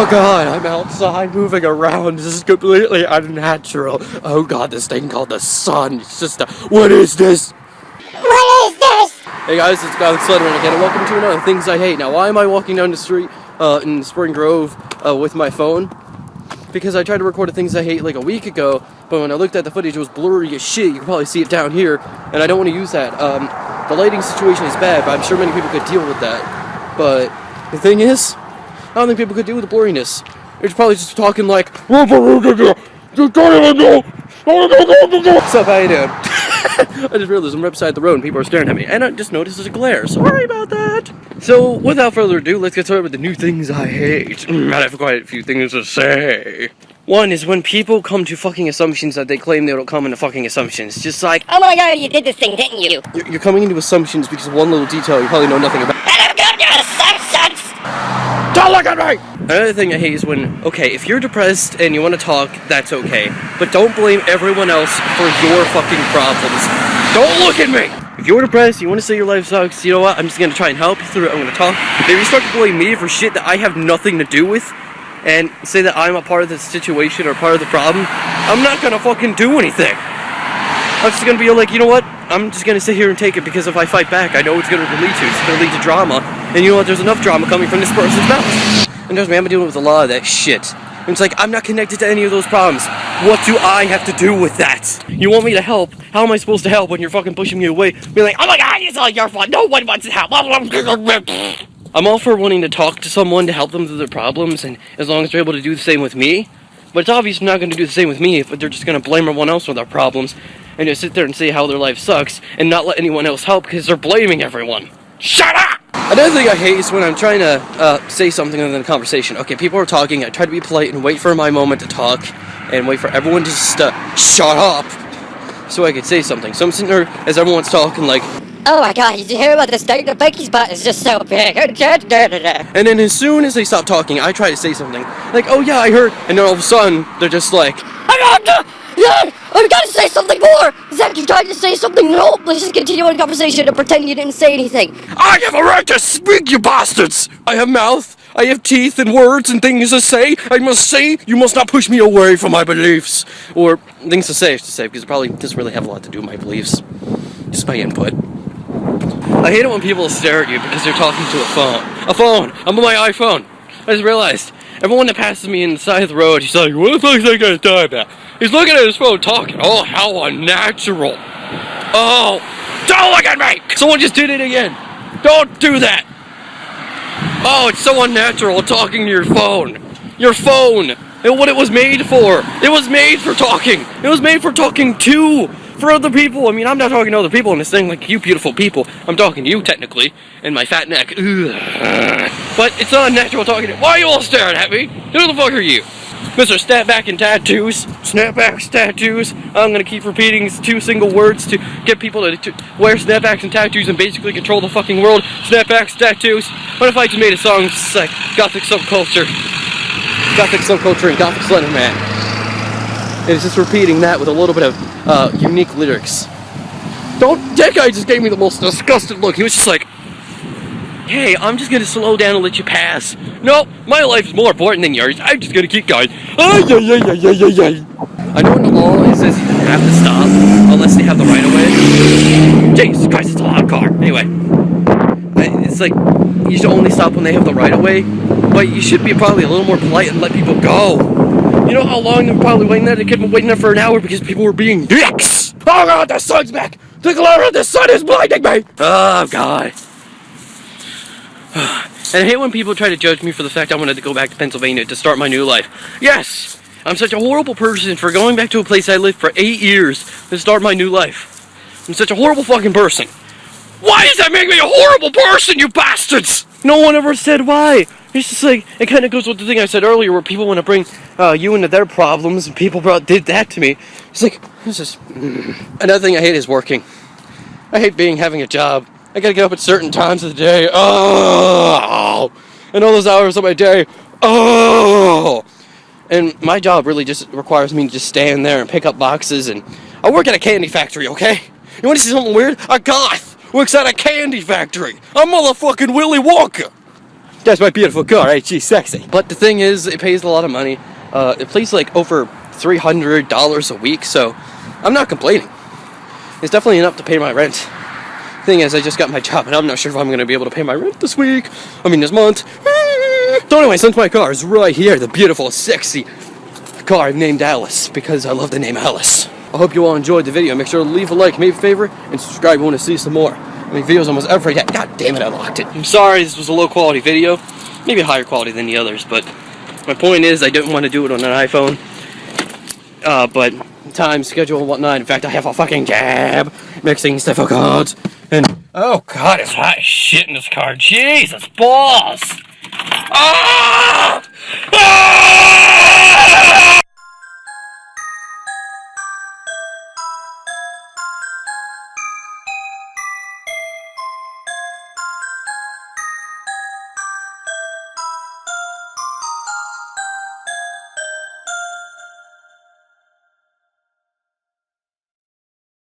Oh god, I'm outside moving around. This is completely unnatural. Oh god, this thing called the sun. It's just a... What is this? What is this? Hey guys, it's God Slenderman again, and welcome to another Things I Hate. Now, why am I walking down the street in Spring Grove with my phone? Because I tried to record a Things I Hate like a week ago, but when I looked at the footage, it was blurry as shit. You can probably see it down here, and I don't want to use that. The lighting situation is bad, but I'm sure many people could deal with that. But the thing is, I don't think people could deal with the blurriness. They're probably just talking like, what's up, how you doing? I just realized I'm right beside the road and people are staring at me, and I just noticed there's a glare. Sorry about that. So, without further ado, let's get started with the new things I hate. I have quite a few things to say. One is when people come to fucking assumptions that they claim they don't come into fucking assumptions. Just like, Oh my god, you did this thing, didn't you? you're coming into assumptions because of one little detail you probably know nothing about. And I'm going to assumptions! Don't look at me! Another thing I hate is when, okay, if you're depressed and you want to talk, that's okay. But don't blame everyone else for your fucking problems. Don't look at me! If you're depressed, you want to say your life sucks, you know what? I'm just going to try and help you through it. I'm going to talk. If you start to blame me for shit that I have nothing to do with, and say that I'm a part of the situation or part of the problem, I'm not going to fucking do anything. I'm just going to be like, you know what? I'm just going to sit here and take it, because if I fight back, I know it's going to lead to. It's going to lead to drama. And you know what? There's enough drama coming from this person's mouth. And trust me, I'm dealing with a lot of that shit. And it's like, I'm not connected to any of those problems. What do I have to do with that? You want me to help? How am I supposed to help when you're fucking pushing me away? Being like, oh my god, it's all your fault. No one wants to help. I'm all for wanting to talk to someone to help them through their problems, and as long as they're able to do the same with me. But it's obvious they're not going to do the same with me if they're just going to blame everyone else for their problems and just sit there and say how their life sucks and not let anyone else help because they're blaming everyone. Shut up! Another thing I hate is when I'm trying to say something in a conversation. Okay, people are talking, I try to be polite and wait for my moment to talk and wait for everyone to just shut up so I could say something. So I'm sitting there as everyone's talking like, Oh my god, did you hear about this thing? The Becky's butt is just so big. and then as soon as they stop talking, I try to say something. Like, oh yeah, I heard. And then all of a sudden, they're just like, I've got to say something more! Is that you trying to say something? No, let's just continue on the conversation and pretend you didn't say anything. I have a right to speak, you bastards! I have mouth, I have teeth and words and things to say. I must say, you must not push me away from my beliefs. Or things to say, I should say, because it probably doesn't really have a lot to do with my beliefs. Just my input. I hate it when people stare at you because they're talking to a phone. A phone! I'm on my iPhone. I just realized, everyone that passes me on the side of the road, he's like, what the fuck is that guy talking about? He's looking at his phone talking. Oh, how unnatural. Oh, don't look at me! Someone just did it again. Don't do that. Oh, it's so unnatural talking to your phone. Your phone. And what it was made for. It was made for talking. It was made for talking to. For other people. I mean, I'm not talking to other people in this thing like you beautiful people. I'm talking to you, technically, and my fat neck. Ugh. But it's not unnatural talking to... Why are you all staring at me? Who the fuck are you? Mr. Snapback and Tattoos. Snapbacks, tattoos. I'm gonna keep repeating two single words to get people to wear snapbacks and tattoos and basically control the fucking world. Snapbacks, tattoos. What if I just made a song just like Gothic subculture? Gothic subculture and Gothic Slenderman. And it's just repeating that with a little bit of unique lyrics. That guy just gave me the most disgusted look. He was just like, hey, I'm just gonna slow down and let you pass. No, my life is more important than yours. I'm just gonna keep going. I know in the law it says you have to stop unless they have the right of way. Jesus Christ, it's a loud car. Anyway, it's like you should only stop when they have the right of way, but you should be probably a little more polite and let people go. You know how long they were probably waiting there? They kept waiting there for an hour because people were being dicks. Oh god, the sun's back! The glare of the sun is blinding me! Oh god. And I hate when people try to judge me for the fact I wanted to go back to Pennsylvania to start my new life. Yes! I'm such a horrible person for going back to a place I lived for 8 years to start my new life. I'm such a horrible fucking person. Why does that make me a horrible person, you bastards? No one ever said why. It's just like, it kind of goes with the thing I said earlier where people want to bring you into their problems and people did that to me. It's like, this is... Another thing I hate is working. I hate having a job. I gotta get up at certain times of the day. Oh! And all those hours of my day. Oh! And my job really just requires me to just stand there and pick up boxes, and I work at a candy factory, okay? You wanna see something weird? A goth works at a candy factory. I'm motherfucking Willy Wonka. That's my beautiful car, right? She's sexy. But the thing is, it pays a lot of money. It pays like over $300 a week, so I'm not complaining. It's definitely enough to pay my rent. Thing is, I just got my job, and I'm not sure if I'm going to be able to pay my rent this week. I mean, this month. So anyway, since my car is right here, the beautiful, sexy car I've named Alice, because I love the name Alice. I hope you all enjoyed the video. Make sure to leave a like, maybe a favorite, and subscribe if you want to see some more. I mean, videos almost every day. God damn it, I locked it. I'm sorry this was a low quality video. Maybe a higher quality than the others, but my point is I didn't want to do it on an iPhone. But time, schedule, and whatnot. In fact, I have a fucking cab. Makes things difficult. And, oh god, it's hot as shit in this car. Jesus balls! Ah!